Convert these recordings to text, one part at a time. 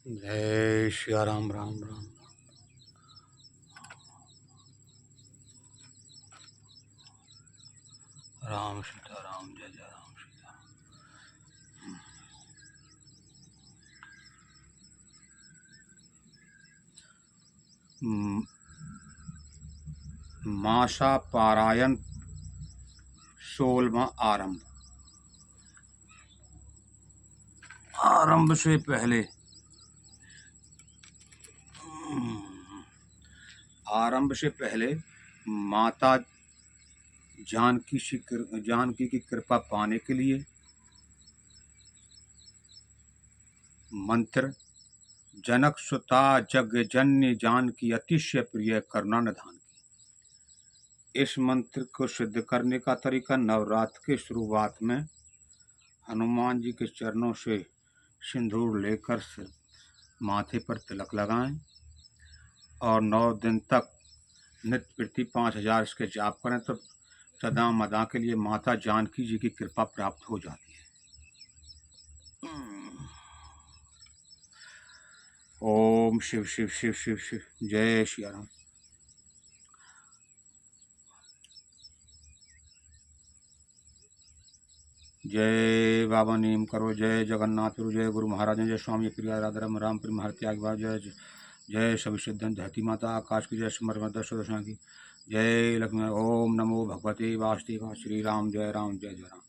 जय श्री राम राम राम राम सीता राम जय जय राम सीता। मासा पारायण 16वां आरंभ। आरंभ से पहले माता जानकी की कृपा पाने के लिए मंत्र जनक सुता जग जननी जानकी अतिशय प्रिय करुणा निधान की। इस मंत्र को सिद्ध करने का तरीका नवरात्र के शुरुआत में हनुमान जी के चरणों से सिंदूर लेकर सिर माथे पर तिलक लगाएं और 9 दिन तक नित्य प्रति 5000 इसके जाप करें तो सदा मदा के लिए माता जानकी जी की कृपा प्राप्त हो जाती है। ओम शिव शिव शिव शिव शिव। जय श्री राम। जय बाबा नीम करो, जय जगन्नाथ प्रभु, जय गुरु महाराज, जय स्वामी प्रिया राधाराम राम प्रेम हर त्याग भाव, जय जय सभी सिद्धन धरती माता आकाश की, जय समर्थ सुदर्शन की, जय लक्ष्मी। ओम नमो भगवते वासुदेवा श्री राम जय राम जय जय राम।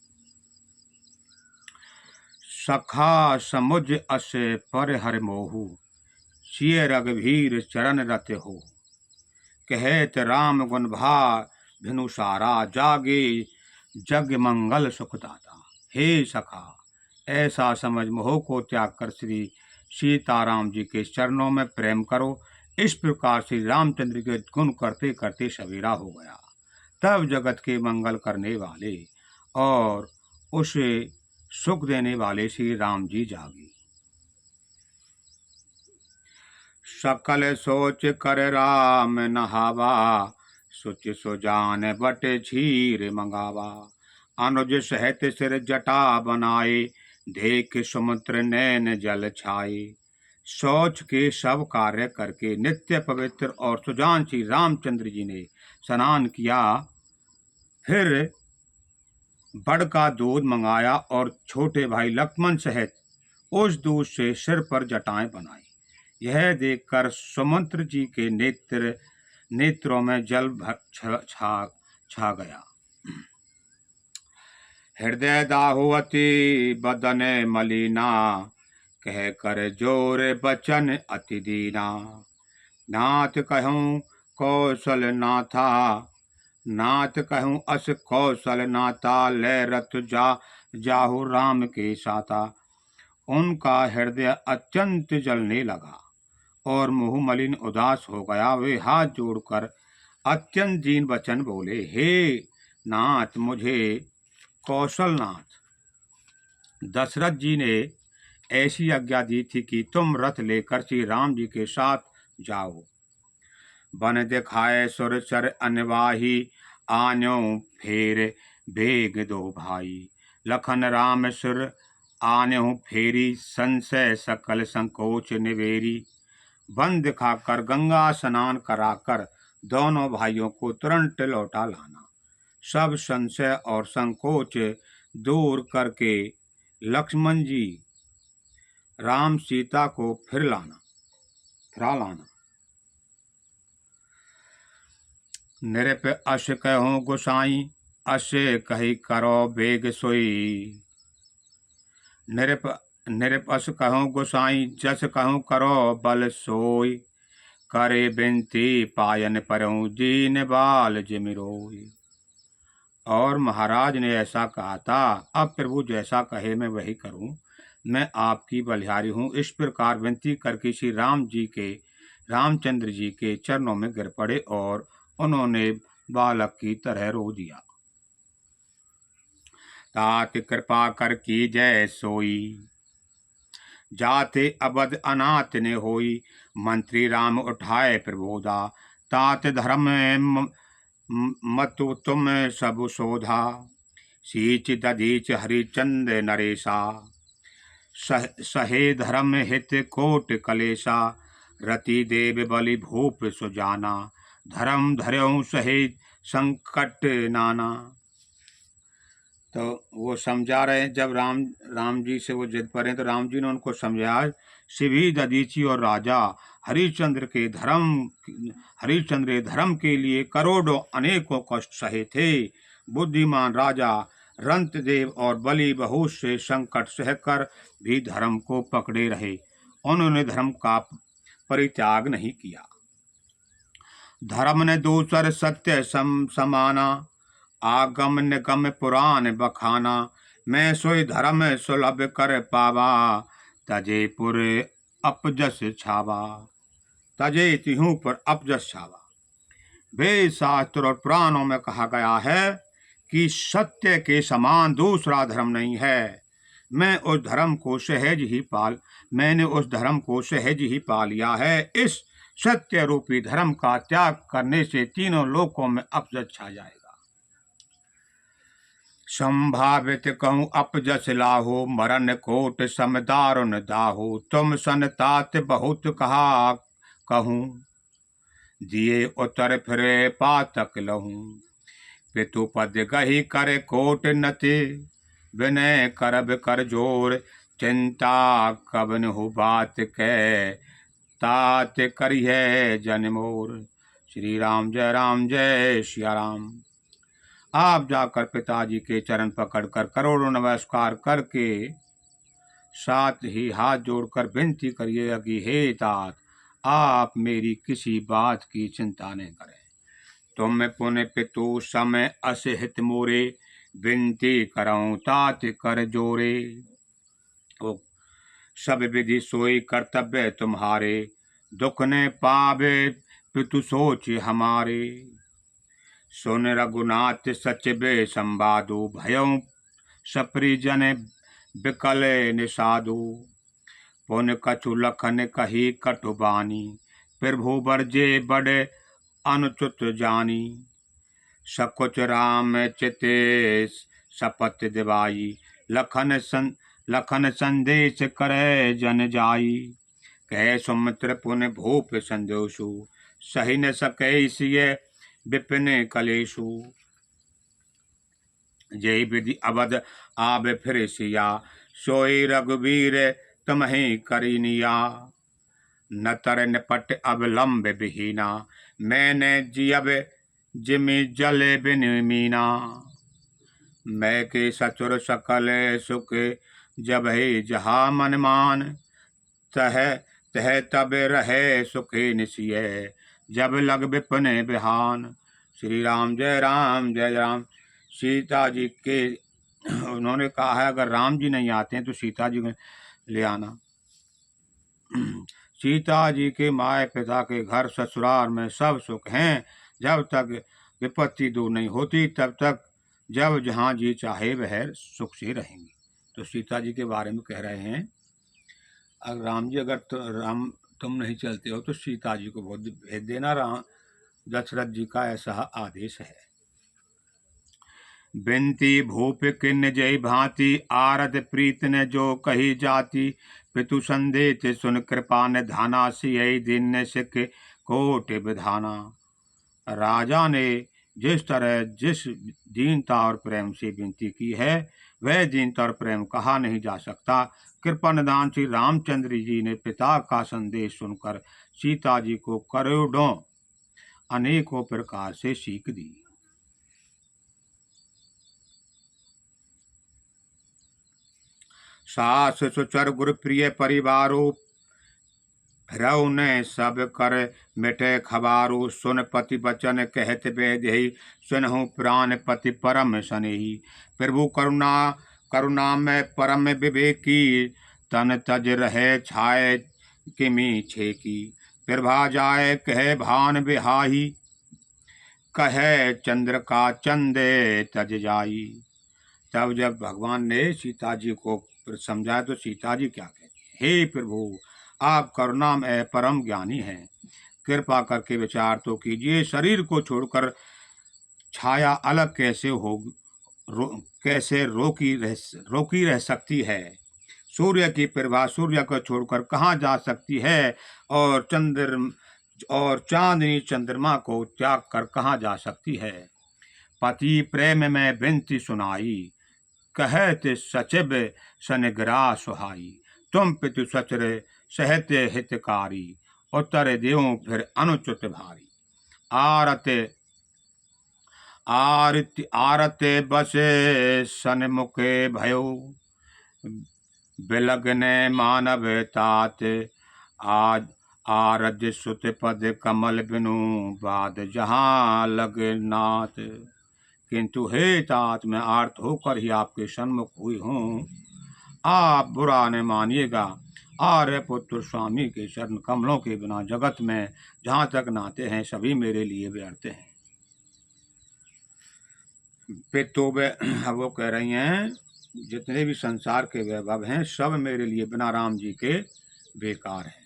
सखा समुझ असे पर हर मोहू, सिय रघुवीर चरण रत हो, कहत राम गुण भा भिनु सारा, जागे जग मंगल सुखदाता। हे सखा, ऐसा समझ मोह को त्याग कर श्री सीताराम जी के चरणों में प्रेम करो। इस प्रकार श्री रामचंद्र के गुण करते करते सवेरा हो गया। तब जगत के मंगल करने वाले और उसे सुख देने वाले श्री राम जी जागे। सकल सोच कर राम नहावा, सुच सुजान बट झीर मंगावा। अनुज सहित सिर जटा बनाए, देख समुद्र नैन जल छाए। सोच के सब कार्य करके नित्य पवित्र और सुजान श्री रामचंद्र जी ने स्नान किया। फिर बड़ का दूध मंगाया और छोटे भाई लक्ष्मण सहित उस दूध से सिर पर जटाएं बनाई। यह देखकर समुद्र जी के नेत्रों में जल छा गया। हृदय दाहुवती बदन मलिना, कह कर जोर बचन अति दीना। नाथ कहूँ कौशल नाथा, नाथ कहूँ अस कौशल नाथा, ले रथ जाहु राम के साथा। उनका हृदय अत्यंत जलने लगा और मुँह मलिन उदास हो गया। वे हाथ जोड़कर अत्यंत दीन वचन बोले, हे नाथ, मुझे कौशलनाथ दशरथ जी ने ऐसी आज्ञा दी थी कि तुम रथ लेकर श्री राम जी के साथ जाओ। बन दिखाए सुर चर अनवाही, आन्यो फेर बेग दो भाई। लखन राम सुर आन्यो फेरी, संशय सकल संकोच निवेरी। बन दिखाकर गंगा स्नान कराकर दोनों भाइयों को तुरंत लौटा लाना। सब संशय और संकोच दूर करके लक्ष्मण जी राम सीता को फिरा लाना। निरप अश कहूँ गोसाई, असे कही करो बेग सोई। निरप अस कहूँ गोसाई, जस कहूँ करो बल सोई। करे बिनती पायन परऊँ, दीन बाल जिमिरोई। और महाराज ने ऐसा कहा था, अब प्रभु जैसा कहे मैं वही करूं, मैं आपकी बलिहारी हूं। इस प्रकार विनती करके श्री रामचंद्र जी के चरणों में गिर पड़े और उन्होंने बालक की तरह रो दिया। तात कृपा कर की जय सोई, जाते अबद अनाथ ने होई। मंत्री राम उठाए प्रबोधा, तात धर्म मतु तुम सब शोधा। सीच दधीच हरिचंद नरेशा, सहे धर्म हित कोट कलेशा, रति देव बलि भूप सुजाना, धर्म धर्यों सहे संकट नाना। तो वो समझा रहे हैं, जब राम जी से वो जिद पर हैं तो राम जी ने उनको समझाया, शिवी ददीची और राजा हरिश्चंद्र धर्म के लिए करोड़ों अनेकों कष्ट सहे थे। बुद्धिमान राजा रंतदेव और बलि बहुत से संकट सहकर भी धर्म को पकड़े रहे। उन्होंने धर्म का परित्याग नहीं किया। धर्म ने दूसर सत्य समाना, आगम निगम पुराण बखाना, मैं सोई धर्म सुलभ कर पावा, तजे पुर अपजस छावा। तजे तिहूं पर अपजस छावा। वेद शास्त्र और पुराणों में कहा गया है कि सत्य के समान दूसरा धर्म नहीं है। मैंने उस धर्म को सहज ही पा लिया है। इस सत्य रूपी धर्म का त्याग करने से तीनों लोकों में अपजस छा जाएगा। संभावित कहूँ अपजस लाहो, मरण कोट सम दारुण दाहो, तुम सन तात बहुत कहा कहूँ, दिए उतर फिरे पातक लहूँ। पितु पद गही करे कोट नति, विनय करब कर जोर, चिंता कबन हो बात कै, तात करिए जन मोर। श्री राम जय सिया राम। आप जाकर पिताजी के चरण पकड़कर करोड़ों नमस्कार करके साथ ही हाथ जोड़कर विनती करिएगा कि हे तात, आप मेरी किसी बात की चिंता नहीं करें। तुम पुण्य पितु समय असहित मोरे, विनती करऊं तात कर जोरे। ओ सब विधि सोई कर्तव्य तुम्हारे, दुख ने पावे पितु सोच हमारे। सुन रघुनाथ सच बे संवादु, भयं सपरिजन विकल निषादु। पुन कछु लखन कही कटुबानी, प्रभु बरजे बड़े अनुचित जानी। सकुच राम चिते शपथ दिवाई, लखन संदेश करे जन जाई। कह सुमित्र पुन भूप संदेशु, सही न सके सिय विपिन कलेशु। जय विधि अवध आब फिर सिया, सोई रघुवीर तुम्हें करिनिया। न तर निपट अब लंब विहीना, मैंने जियब जिमि जल बिन मीना। मैं के सचुर सकल सुख, जब है जहा मन मान, तह तह तब रहे सुखे निसिय, जब लग विपिन बिहान। श्री राम जय राम। सीता जी के उन्होंने कहा है अगर राम जी नहीं आते हैं तो सीता जी को ले आना। सीता जी के माए पिता के घर ससुराल में सब सुख हैं, जब तक विपत्ति दूर नहीं होती तब तक जब जहाँ जी चाहे वह सुख से रहेंगी। तो सीता जी के बारे में कह रहे हैं, अगर राम जी अगर तुम नहीं चलते हो तो सीता जी को बहुत भेज देना। राम दशरथ जी का ऐसा आदेश है। बिनती भूप किन्न जय भांति, आरत प्रीत ने जो कही जाति। पितु संदेश सुन कृपा ने धाना, सिय दिन सिख कोट विधाना। राजा ने जिस तरह जिस दीनता और प्रेम से विनती की है, वह दीनता और प्रेम कहा नहीं जा सकता। कृपा निधान श्री रामचंद्र जी ने पिता का संदेश सुनकर सीता जी को करोड़ों अनेकों प्रकार से सीख दी। सास सुचर गुरु प्रिय परिवारो, फिरऊ ने सब कर मिटे खबारू। सुन पति बचन कहत बेदहि, सुनहु प्राण पति परम सनेही। प्रभु करुणा में परम विवेकी, तन तज रहे छाए किमी छेकी। प्रभा जाए कहे भान बिहाई, कहे चंद्र का चंदे तज जाई। तब जब भगवान ने सीता जी को समझाया तो सीता जी क्या कहती है, हे प्रभु आप करुणा में परम ज्ञानी हैं, कृपा करके विचार तो कीजिए, शरीर को छोड़कर छाया अलग कैसे रोकी रह सकती है। सूर्य की प्रभा सूर्य को छोड़कर कहाँ जा सकती है, और चांदनी चंद्रमा को त्याग कर कहाँ जा सकती है। पति प्रेम में विनती सुनाई, कहते सचिव सनग्रा सुहाई। तुम पितु सचर सहते हितकारी, उत्तर देव फिर अनुचित भारी। आरते बसे सन्मुखे भयो, बिलगने मानव तात। आज आरज सुत पद कमल बिनु, बाद जहाँ लग नाथ। किंतु हे तात, मैं आर्त होकर ही आपके सन्मुख हुई हूँ, आप बुरा न मानिएगा। आर्य पुत्र स्वामी के चरण कमलों के बिना जगत में जहाँ तक नाते हैं सभी मेरे लिए व्यर्थ हैं। तो वो कह रही हैं जितने भी संसार के वैभव हैं सब मेरे लिए बिना राम जी के बेकार हैं।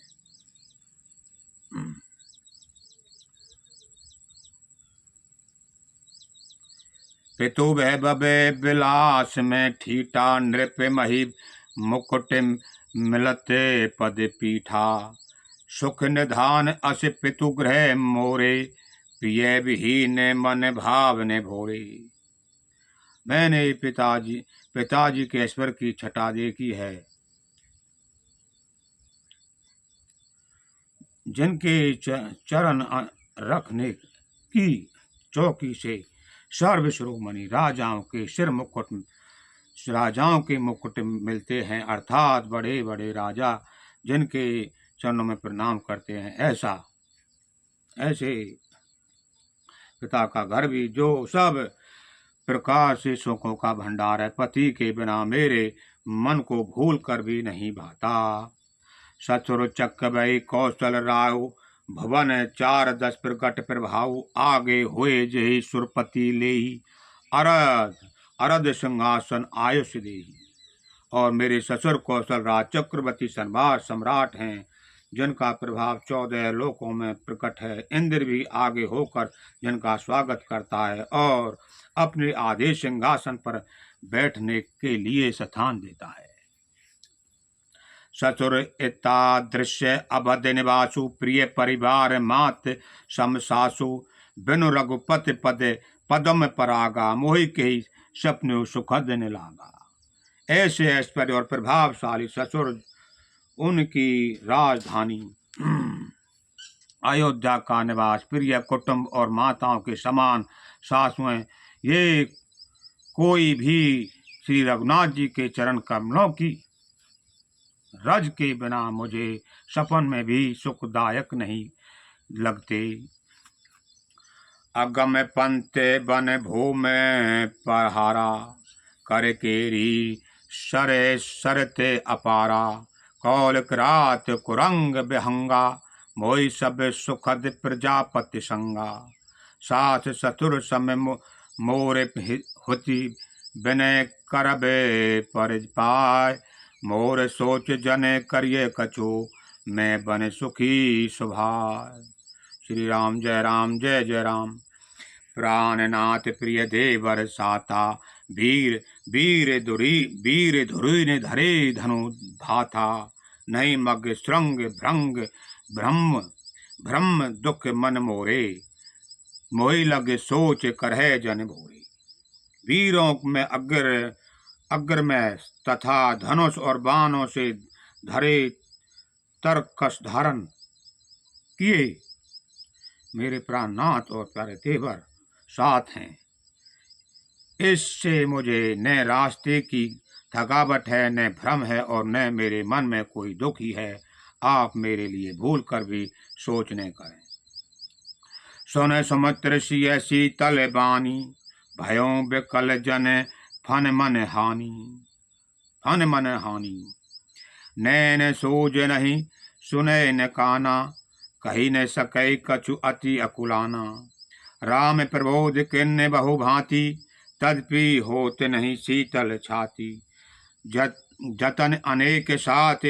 पितु वैभव विलास में ठीठा, नृप मही मुकुट मिलते पद पीठा। सुख निधान अस पितु गृह मोरे, प्रिय विहीन मन भाव ने भोरे। मैंने पिताजी के ऐश्वर्य की छटा देखी है, जिनके चरण रखने की चौकी से सर्व शिरोमणि राजाओं के मुकुट मिलते हैं, अर्थात बड़े बड़े राजा जिनके चरणों में प्रणाम करते हैं। ऐसे पिता का घर भी जो सब प्रकार से सुखों का भंडार है, पति के बिना मेरे मन को भूल कर भी नहीं भाता। सचुर चक्र भई कौशल राव, भवन 4-10 प्रकट प्रभाव। आगे हुए जही सुरपति लेही, अरद सिंहासन आयुष देही। और मेरे ससुर कौशल राज चक्रवर्ती सम्राट हैं, जिनका प्रभाव 14 लोकों में प्रकट है। इंद्र भी आगे होकर जिनका स्वागत करता है और अपने आदेश सिंहासन पर बैठने के लिए स्थान देता है। ससुर इतादृश्य अवध निवासु, प्रिय परिवार मात समसासु। बिनु रघुपति पदम परागा, मोहि के सपने सुखद न लागा। ऐसे ऐश्वर्य और प्रभावशाली ससुर, उनकी राजधानी अयोध्या का निवास, प्रिय कुटुंब और माताओं के समान सासुएं, ये कोई भी श्री रघुनाथ जी के चरण कमलों की रज के बिना मुझे सपन में भी सुखदायक नहीं लगते। अगम पंते बन भूमि पहारा, कर केरी सरे सरते अपारा। कौल करात कुरंग बिहंगा, मोहि सब सुखद प्रजापति संगा। साथ सतुर समय मोरे होती, विनय करबे पर पाय। मोर सोच जने करिए कछु, मैं बन सुखी सुभाय। श्री राम जय राम जय जय राम। प्राणनाथ प्रिय देवर साता, वीर धुरी ने धरे धनु भाथा। नहीं मग श्रृंग भ्रंग ब्रह्म दुख मन मोरे, मोहि लग सोच करहे जन भोरे। वीरों में अग्र में तथा धनुष और बाणों से धरे तरकस धारण किए मेरे प्राणनाथ और प्यारे देवर साथ हैं। इससे मुझे न रास्ते की थकावट है, न भ्रम है, और न मेरे मन में कोई दुख ही है। आप मेरे लिए भूल कर भी सोच न करें। सुन समुद्र सिय शीतल बानी, भयों बिकल जन फन मन हानि। नैन सूझ नहीं सुने न काना, कही न सकै कछु अति अकुलाना। राम प्रबोध किन्ने बहु भांति, तदपि होत नहीं शीतल छाती। जतन अनेक साथ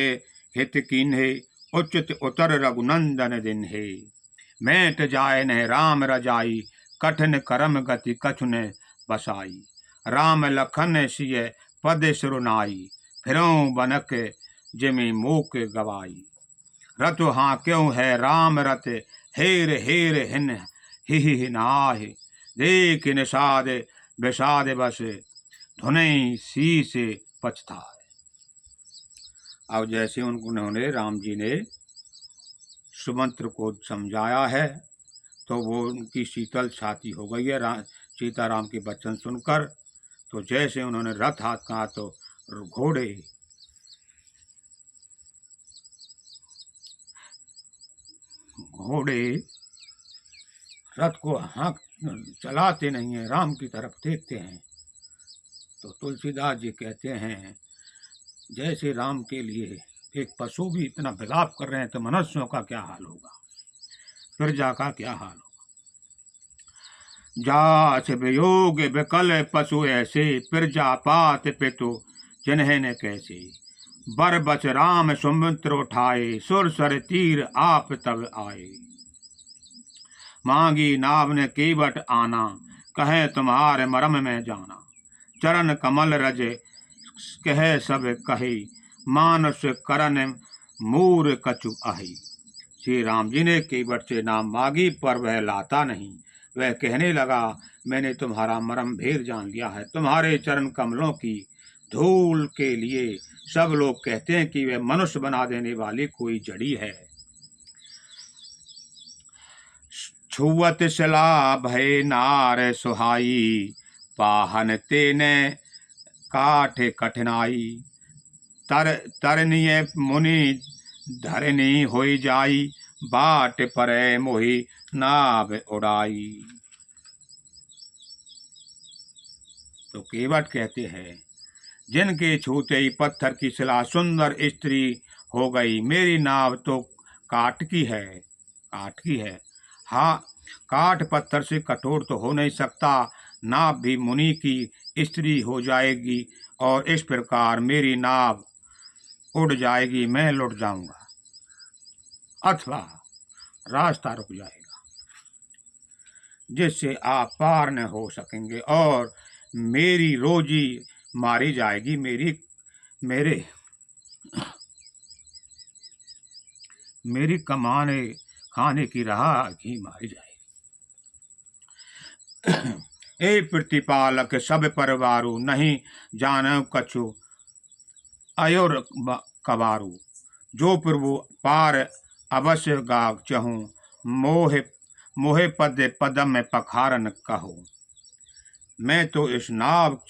हित कीन्हे, उचित उतर रघुनंदन दिन्हे। मेट जाय न राम रजाई, कठिन करम गति कछु न बसाई। राम लखन सिय पद सिरुनाई, फिरों बनक जिमि मोक गवाई। रत हाँ क्यों है राम रत, हेर हेर हिन ही नाहि। देख निषाद विषाद बस, धुनई शीस पछताए। अब जैसे उन्होंने राम जी ने सुमंत्र को समझाया है तो वो उनकी शीतल छाती हो गई है सीताराम के वचन सुनकर। तो जैसे उन्होंने रथ हाथ कहा तो घोड़े घोड़े रथ को हाँक चलाते नहीं है, राम की तरफ देखते हैं। तो तुलसीदास जी कहते हैं जैसे राम के लिए एक पशु भी इतना विलाप कर रहे हैं तो मनुष्यों का क्या हाल होगा, प्रजा का क्या हाल होगा। जास वियोग विकल पशु ऐसे, प्रजा पात पितु जिन्हें न कैसे। बर बच राम सुमित्र उठाए, सुर सर तीर आप तब आए। मांगी नाव ने केवट आना, कहे तुम्हारे मरम में जाना। चरण कमल रज कह सब कहे, मानस करन मूर कछु आही। श्री राम जी ने केवट से नाम मांगी पर वह लाता नहीं। वह कहने लगा मैंने तुम्हारा मरम भेद जान लिया है। तुम्हारे चरण कमलों की धूल के लिए सब लोग कहते हैं कि वह मनुष्य बना देने वाली कोई जड़ी है। छुवत शिला भय नार सुहाई, पाहन तेने काठ कठिनाई। तरनीय मुनि धरनी होई जाई, बाट पर मोहि नाव उड़ाई। तो केवट कहते हैं जिनके छूते ही पत्थर की शिला सुंदर स्त्री हो गई। मेरी नाव तो काठ की है, काठ की है। हाँ, काठ पत्थर से कठोर तो हो नहीं सकता, नाव भी मुनि की स्त्री हो जाएगी और इस प्रकार मेरी नाव उड़ जाएगी, मैं लुट जाऊंगा अथवा रास्ता रुक जाएगा, जिससे आप पार न हो सकेंगे और मेरी रोजी मारी जाएगी, मेरी कमाने खाने की राह ही मारी जाएगी। ए प्रतिपालक सब परवारू, नहीं जान कछु अयोर कबारू। जो प्रभु पार अवश्य गा चहूँ, मोहे मोहे पद पदम में पखारन कहो। मैं तो इस नाव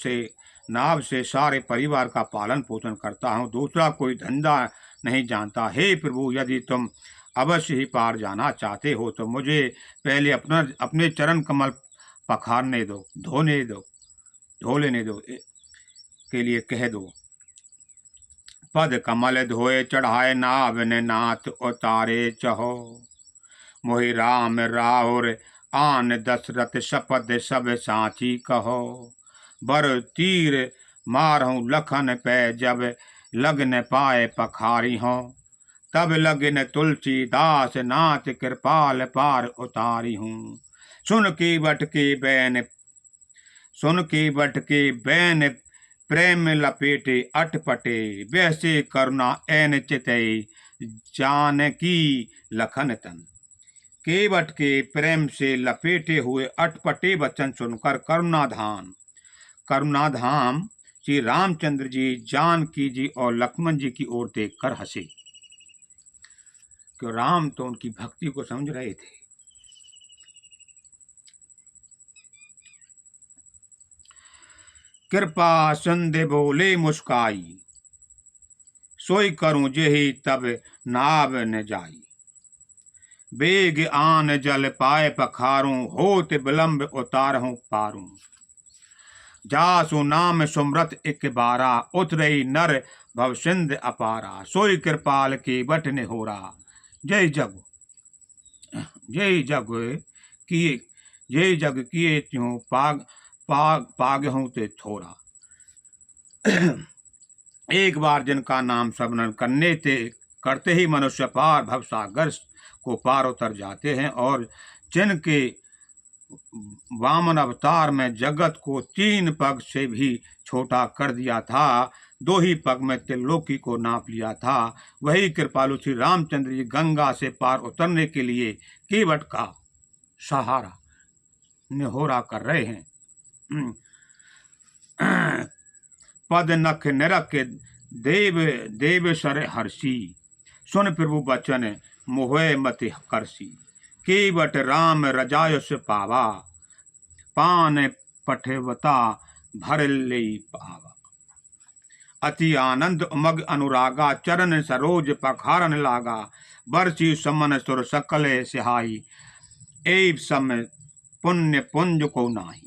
से सारे परिवार का पालन पोषण करता हूँ, दूसरा कोई धंधा नहीं जानता। हे प्रभु, यदि तुम अवश्य ही पार जाना चाहते हो तो मुझे पहले अपने चरण कमल पखारने दो, धो लेने दो के लिए कह दो। पद कमल धोए चढ़ाए नाव ने नाथ उतारे चहो। मोहि राम राहुर आन दशरथ शपथ सब साची कहो। बर तीर मारहूँ लखन पे जब लग न पाए पखारी हो। तब लगिन तुलसीदास नाथ कृपाल पार उतारी हूँ। सुन के बट के बैन प्रेम लपेटे अटपटे। वैसे करुणा ऐन चिते जानकी लखन तन। केवट के प्रेम से लपेटे हुए अटपटे वचन सुनकर करुणाधाम श्री रामचंद्र जी, जानकी जी और लक्ष्मण जी की ओर देखकर हंसे, कि राम तो उनकी भक्ति को समझ रहे थे। कृपा संदे बोले मुस्काई, सोई करूं जेहि तब नाव न जाई। बेग आन जल पाए पखारूं, होत विलंब उतारहूं पारूं। जासु नाम सुमरत एक बारा, उतरई नर भव सिंध अपारा। सोई कृपाल के बट ने होरा, जय जग किए त्यों पाग हूं ते थोड़ा। एक बार जिनका नाम स्मरण करते ही मनुष्य पार भवसागर को पार उतर जाते हैं, और जिनके वामन अवतार में जगत को 3 पग से भी छोटा कर दिया था, दो ही पग में त्रिलोकी को नाप लिया था। वही कृपालु श्री रामचंद्र जी गंगा से पार उतरने के लिए केवट का सहारा निहोरा कर रहे हैं। पद नख निरख देव देव सर हर्षी, सुन प्रभु बचन मोहे मति करसी। केवट राम रजायस पावा, पान पठेवता भर ले पावा। अति आनंद उमग अनुरागा, चरण सरोज पखारन लागा। बरसी समन सुर सकल सिहाई, एव सम पुण्य पुंज को नाही।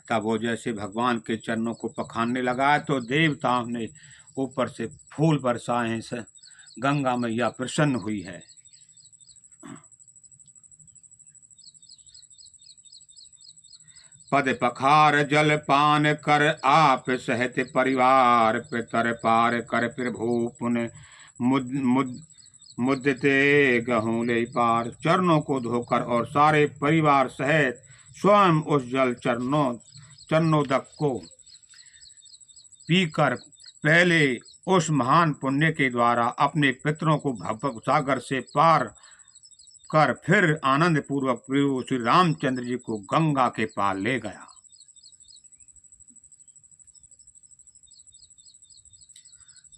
तब वो जैसे भगवान के चरणों को पखारने लगा तो देवताओं ने ऊपर से फूल बरसाए हैं। गंगा मैया प्रसन्न हुई है। पद पखार जल पान कर, आप सहित परिवार पितर पार कर। प्रभु पुन मुद मुद मुद्दते गहूं ले पार। चरणों को धोकर और सारे परिवार सहित स्वयं उस जल चरणोदक को पीकर पहले उस महान पुण्य के द्वारा अपने पितरों को भव सागर से पार कर फिर आनंद पूर्वक प्रभु श्री रामचंद्र जी को गंगा के पार ले गया।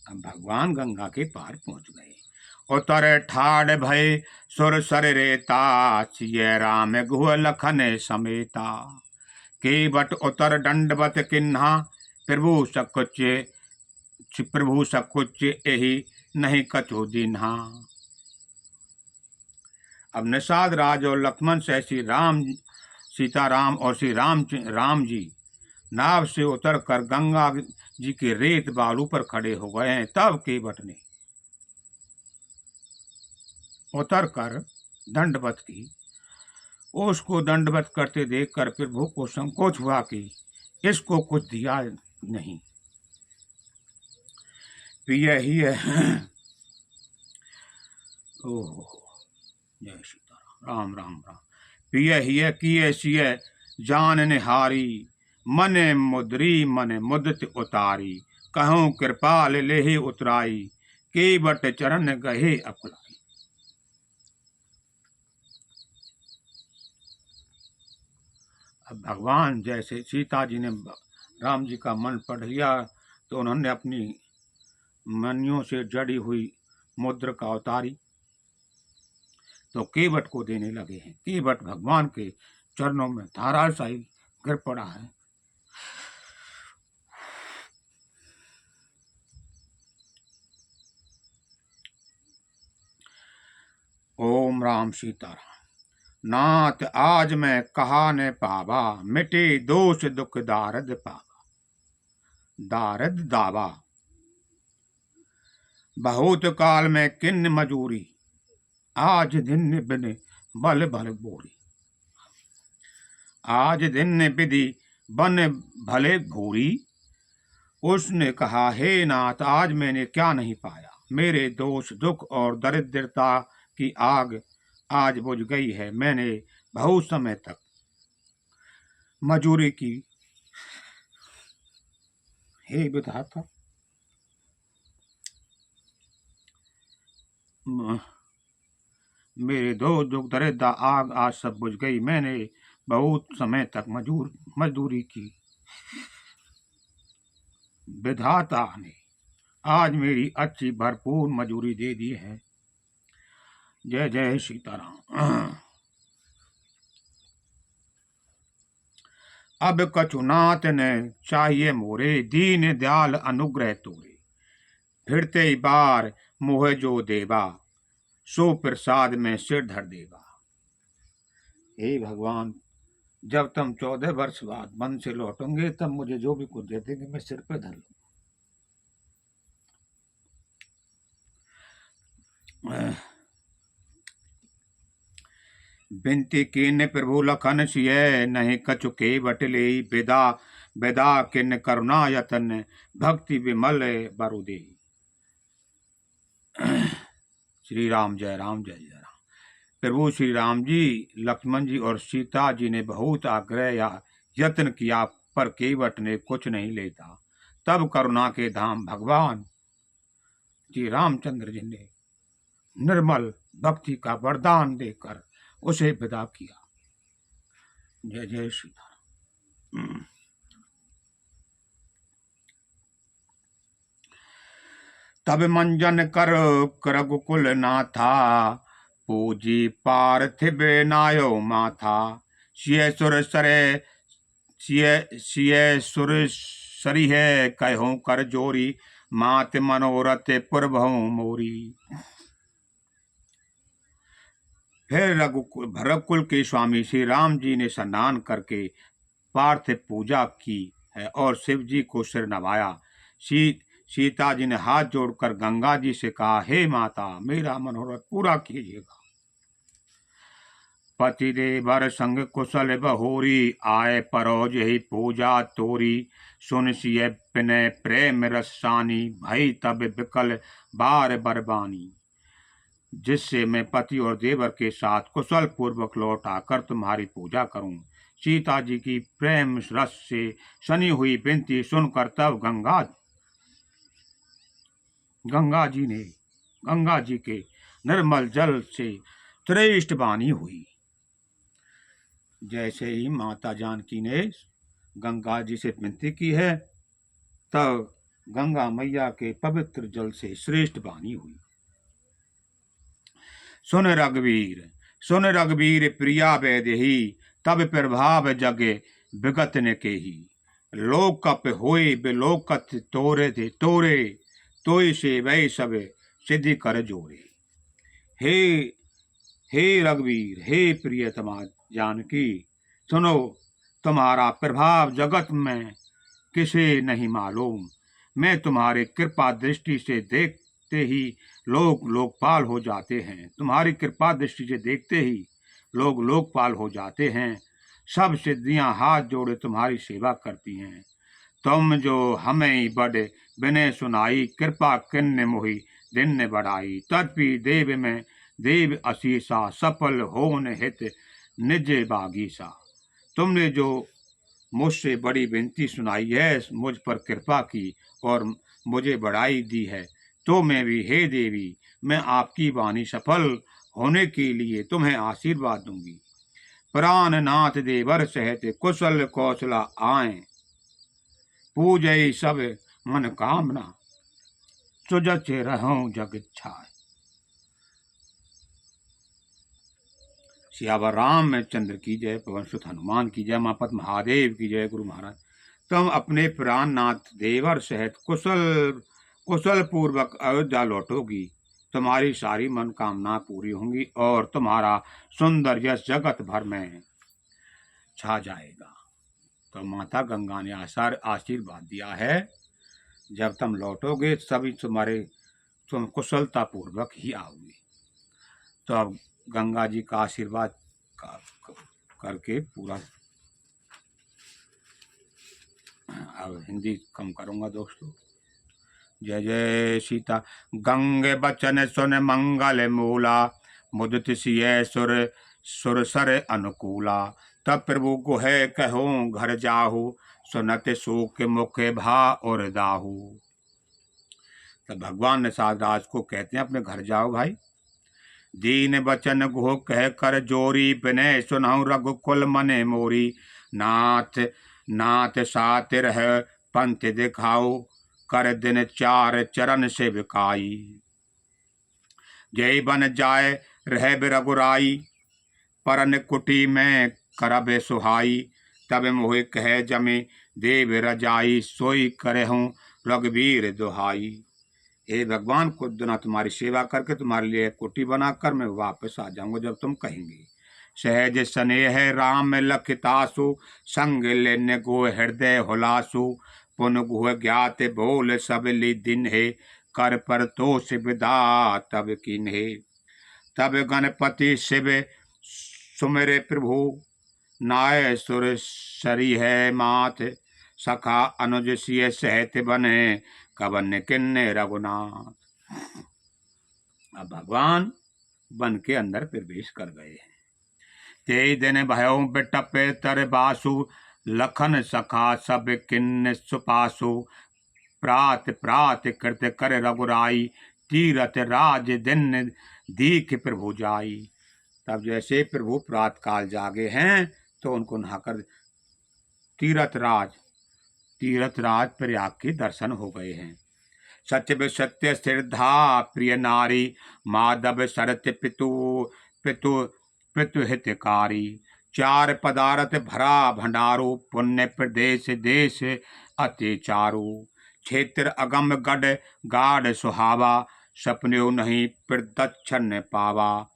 अब भगवान गंगा के पार पहुंच गए। उतर ठाड़ भय सुर सर रेता, सिय राम गुह लखन समेता। केवट उतर दंडवत किन्हा, प्रभु सकुच यही नहीं कछु दीन्हा। अब निषाद राज और लक्ष्मण से श्री राम सीताराम और श्री राम जी नाव से उतर कर गंगा जी के रेत बालू पर खड़े हो गए हैं। तब केवट ने उतर कर दंडवत की। उसको दंडवत करते देखकर प्रभु को संकोच हुआ कि इसको कुछ दिया नहीं। प्रिय ही है। ओह जय सीताराम, राम राम राम। प्रिय ही है किए सिय जान निहारी, मन मुद्री मन मुदत उतारी। कहूँ कृपाल लेहि उतराई, केवट चरण गहे अकुलाई। अब भगवान जैसे सीता जी ने राम जी का मन पढ़ लिया तो उन्होंने अपनी मनियों से जड़ी हुई मुद्र का उतारी तो केवट को देने लगे हैं। केवट भगवान के चरणों में धाराशायी गिर पड़ा है। ओम राम सीताराम। नाथ आज मैं कहा ने पावा, मिटे दोष दुख दारद पावा। दारद दावा बहुत काल में किन्न मजूरी, आज दिन बिन बल भल बोरी। आज दिन विधि बन भले भूरी। उसने कहा हे नाथ आज मैंने क्या नहीं पाया। मेरे दोष दुख और दरिद्रता की आग आज बुझ गई है। मैंने बहुत समय तक मजूरी की। हे विधाता मेरे दोष दुख दरिद्रता आग आज सब बुझ गई। मैंने बहुत समय तक मजदूरी की। विधाता ने आज मेरी अच्छी भरपूर मजूरी दे दी है। जय जय सीताराम। अब कछुनाथ ने चाहिए मोरे, दीन दयाल अनुग्रह तोरे। फिरते ही बार मोह जो देवा, सो प्रसाद में सिर धर देवा। हे भगवान जब तुम 14 वर्ष बाद वन से लौटोगे तब मुझे जो भी कुछ दे देंगे मैं सिर पे धर लूंगा। बिनती कीन प्रभु लखन सिय, नहीं कछु केवट ले। बेदा बेदा किन करुणा यतन, भक्ति विमल बरुदे। श्री राम जय राम जय जय राम। प्रभु श्री राम जी लक्ष्मण जी और सीता जी ने बहुत आग्रह या यत्न किया पर केवट ने कुछ नहीं लेता। तब करुणा के धाम भगवान जी रामचंद्र जी ने निर्मल भक्ति का वरदान देकर उसे विदा किया। जय जय श्री राम। तब मंजन कर रघुकुल नाथा, पूजी पार्थिव नायो माथा। सिय सुर सरे सिय सुर सरी है कहूँ कर जोरी, मात मनोरथ पुरभऊ मोरी। फिर रघुकुल के स्वामी श्री राम जी ने स्नान करके पार्थिव पूजा की है और शिव जी को सिर नवाया। सीता जी ने हाथ जोड़कर गंगा जी से कहा, हे माता, मेरा मनोरथ पूरा कीजिएगा। पति देवर संग कुशल बहोरी, आए परोज ही पूजा तोरी। सुन सिय विनय प्रेम रसानी, भई तब विकल बार बरबानी। जिससे मैं पति और देवर के साथ कुशल पूर्वक लौट आकर तुम्हारी पूजा करूं। सीता जी की प्रेम रस से सनी हुई विनती सुनकर तब गंगा जी के निर्मल जल से श्रेष्ठ वाणी हुई। जैसे ही माता जानकी ने गंगा जी से विनती की है, तब गंगा मैया के पवित्र जल से श्रेष्ठ वाणी हुई। सुन रघुवीर प्रिया वैदेही, तब प्रभाव जगे विगत ने केही। लोक कप होए बिलोकत तोरे थे तोरे, तोय से वै सब सिद्धि कर जोरे। हे रघुवीर, हे प्रियतमा जानकी, सुनो, तुम्हारा प्रभाव जगत में किसे नहीं मालूम। मैं तुम्हारे कृपा दृष्टि से देखते ही लोग लोकपाल हो जाते हैं। तुम्हारी कृपा दृष्टि से देखते ही लोग लोकपाल हो जाते हैं। सब सिद्धियां हाथ जोड़े तुम्हारी सेवा करती हैं। तुम जो हमें बड़े विनय सुनाई, कृपा किन्ने मोहि दिन ने बढ़ाई। तत्पी देव में देव असीसा, सफल होन हित निज बागीसा। तुमने जो मुझसे बड़ी विनती सुनाई है, मुझ पर कृपा की और मुझे बढ़ाई दी है, तो मैं भी, हे देवी, मैं आपकी वाणी सफल होने के लिए तुम्हें आशीर्वाद दूंगी। प्राणनाथ देवर सहित कुशल कौशला आए, पूजय सब मन कामना, सुजच रहूं जग छाए। सियावर रामचंद्र की जय, पवन सुत हनुमान की जय, मापत महादेव की जय। गुरु महाराज, तुम अपने प्राणनाथ देवर सहित कुशल पूर्वक अयोध्या लौटोगी। तुम्हारी सारी मनोकामना पूरी होंगी और तुम्हारा सुंदर यश जगत भर में छा जाएगा। तो माता गंगा ने आशीर्वाद दिया है, जब तुम लौटोगे सभी तुम कुशलता पूर्वक ही आओगे। तो अब गंगा जी का आशीर्वाद करके पूरा, अब हिंदी कम करूंगा दोस्तों। जय जय सीता। गंगे बचन सुन मंगल मूला, मुदित सिय सुर सर अनुकूला। तब प्रभु गुहे कहूँ घर जाहू, सुनत सूख मुखे भा और दाहू। तब भगवान निषाद राज को कहते हैं, अपने घर जाओ भाई। दीन बचन गुह कह कर जोरी, विनय सुनहु रघुकुल मने मोरी। नाथ सात रह पंथ दिखाओ, कर दिन चार चरण से बिकाई। जय बन जाय रह रघुराई, परन कुटी में करबे सुहाई। तब मोहि कह जमे देव रजाई, सोई करहूँ रघुवीर दुहाई। हे भगवान, कुछ दिना तुम्हारी सेवा करके तुम्हारे लिए कुटी बनाकर मैं वापस आ जाऊंगा जब तुम कहेंगे। सहज स्नेह राम लखितासु, संग लेने गो हृदय हुलासु। पुन गुह ज्ञात बोल सब ली दिन है, कर पर तोष विदा तब किन्हे। तब गणपति शिव सुमेरे प्रभु, नाय सुर सरी है माथ। सखा अनुज सिय सहत बने, कवन किन्ने रघुनाथ। अब भगवान वन के अंदर प्रवेश कर गए हैं। ते दिन भयो बिटपे तर बासु, लखन सखा सब किन्न सुपासु। प्रात प्रात कृत कर रघुराई, तीरथ राज दिन दीख प्रभु जाई। तब जैसे प्रभु प्रात काल जागे हैं तो उनको नहाकर तीरथ राज प्रयाग के दर्शन हो गए हैं। सत्य सत्य श्रद्धा प्रिय नारी, माधव शरत पितु पितु पितु हितकारी। चार पदार्थ भरा भंडारो, पुण्य प्रदेश देश अति चारु। क्षेत्र अगम गढ़ गाढ़ सुहावा, सपन्यो नहीं प्रदक्षिण पावा।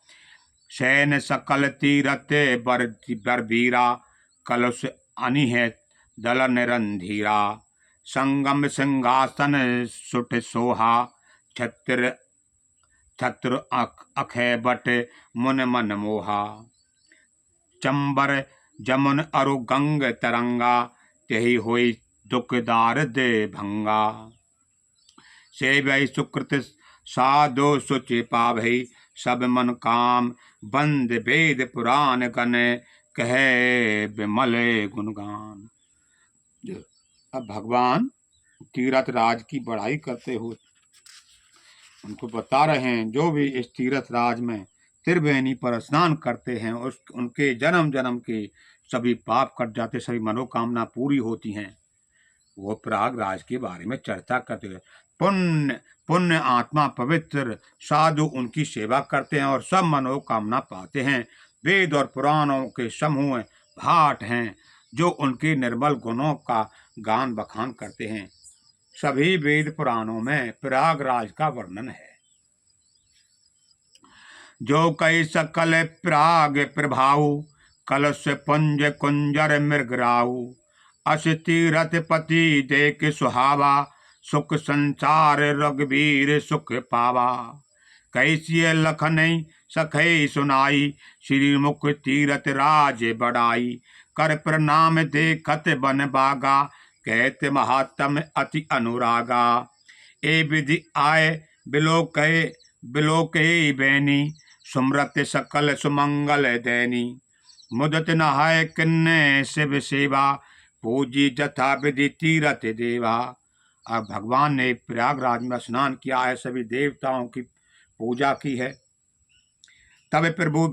सैन सकल तीरथ बरबीरा, कलश अनिह दल निरंधीरा। संगम सिंहासन सुट सोहा, छत्र छत्र अखय बट मुन मन मोहा। चंबर जमुन अरु गंग तरंगा, यही होई दुखदार दे भंगा। से भई सुकृत साधो सुचि पाभई, सब मन काम बंद वेद पुराण गण, कहे विमल गुणगान। अब भगवान तीरथ राज की बड़ाई करते हुए उनको बता रहे हैं, जो भी इस तीरथ राज में त्रिवेणी पर स्नान करते हैं उनके जन्म जन्म के सभी पाप कट जाते, सभी मनोकामना पूरी होती हैं। वो प्रयागराज के बारे में चर्चा करते हुए, पुण्य पुण्य आत्मा पवित्र साधु उनकी सेवा करते हैं और सब मनोकामना पाते हैं। वेद और पुराणों के समूह भाट हैं जो उनके निर्मल गुणों का गान बखान करते हैं। सभी वेद पुराणों में प्रयागराज का वर्णन है। जो कई सकल प्राग प्रभाऊ, कलश पुंज कुंजर मृगराऊ। अस तीरथ पति देख सुहावा, सुख संसार रघुवीर सुख पावा। कैसिय लखन सखै सुनाई, श्री मुख तीरथ राज बड़ाई। कर प्रणाम देखत बन बागा, कहते महात्म अति अनुरागा। ए विधि आय बिलोके बैनी, सुमरत सकल सुमंगल दैनी। मुदत नहाय किन्ने शिव सेवा, पूजी जथा विधि तीरथ देवा। अब भगवान ने प्रयागराज में स्नान किया है, सभी देवताओं की पूजा की है। तब प्रभु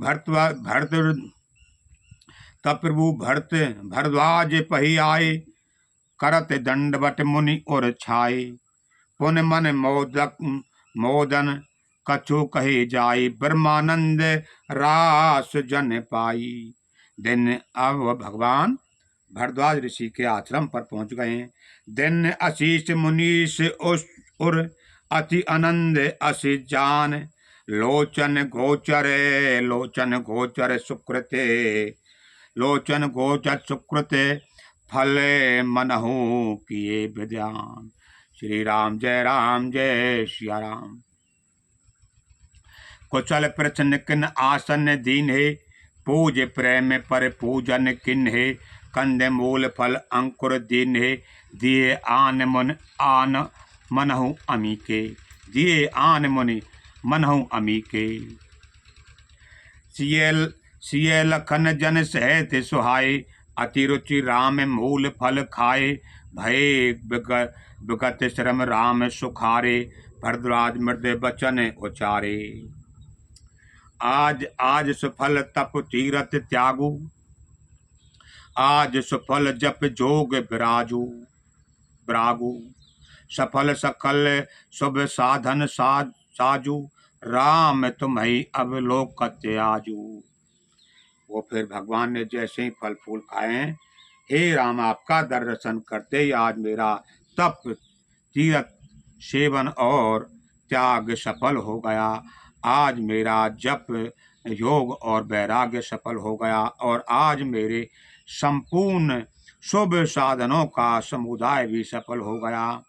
भरद्वाज पही आए, करत दंडवट मुनि और छाए। पुन मन मोदन कछु कहे जाई, ब्रह्मानंद रास जन पाई। दिन अब भगवान भरद्वाज ऋषि के आश्रम पर पहुंच गए। दिन आशीष मुनीष उर, अति आनंद असी जान। लोचन गोचर सुकृते, लोचन गोचर सुकृते, फल मनहु किए विद्यान। श्री राम जय सिया राम। कुशल प्रश्न किन आसन दीन है, पूज प्रेम पर पूजन किन है। कंद मूल फल अंकुर दीन है, दिए आन मनहु अमी के, दिए आन मुनि मनहु अमी के। सिय लखन जन सहत सुहाय, अति रुचि राम मूल फल खाए। भय विगत श्रम राम सुखारे, भरद्वाज मृद बचन उचारे। आज सुफल तप तीरथ त्यागू, आज सुफल जप जोग बिरागू। सफल सकल शुभ साधन साजू, राम तुम्हें अब लोकत आजू। वो फिर भगवान ने जैसे ही फल फूल खाए हैं, हे राम आपका दर्शन करते ही आज मेरा तप तीरथ सेवन और त्याग सफल हो गया। आज मेरा जप योग और वैराग्य सफल हो गया और आज मेरे संपूर्ण शुभ साधनों का समुदाय भी सफल हो गया।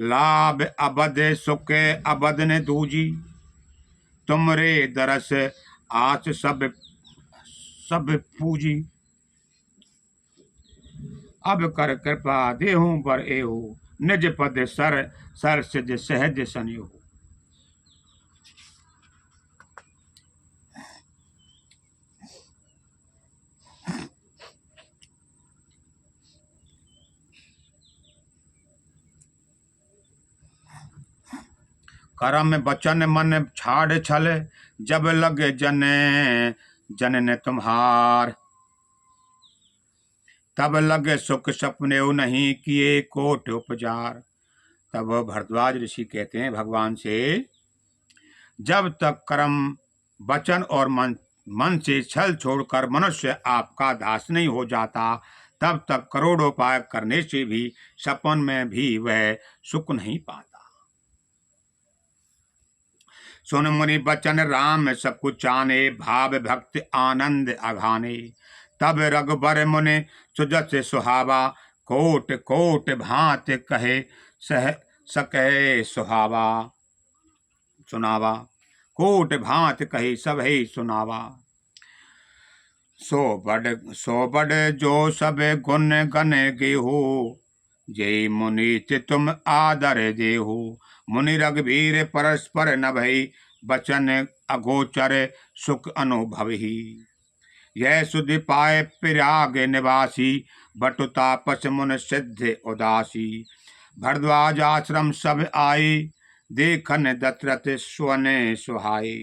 लाभ अबद सुख अबद ने दूजी, तुमरे दरस आस सब पूजी। अब कर कृपा देहूं बर एहू, निज पद सर सिज सहज सनियो। करम बचन मन छाड़ छल, जब लगे जनन तुम्हार। तब लगे सुख सपने नहीं, किए कोट उपजार। तब भरद्वाज ऋषि कहते हैं भगवान से, जब तक कर्म वचन और मन से छल छोड़कर मनुष्य आपका दास नहीं हो जाता, तब तक करोड़ों उपाय करने से भी सपन में भी वह सुख नहीं पाता। सुन मुनि बचन राम सकुचाने, भाव भक्ति आनंद अघाने। तब रघुबर मुनि सुजस सुहावा, कोट कोट भांत कहे सह सकहे सुहावा सुनावा। कोट भांत कहे सब ही सुनावा। सो बड़ जो सब गुण गण गेहू, जय मुनि तुम आदर देहु। मुनि रघुवीर परस्पर न भई, बचन अगोचर सुख अनुभव ही। यह सुधि पाए प्रयाग निवासी, बटुतापस मुन सिद्ध उदासी। भरद्वाज आश्रम सब आए, देखन दशरथ सुवन सुहाए।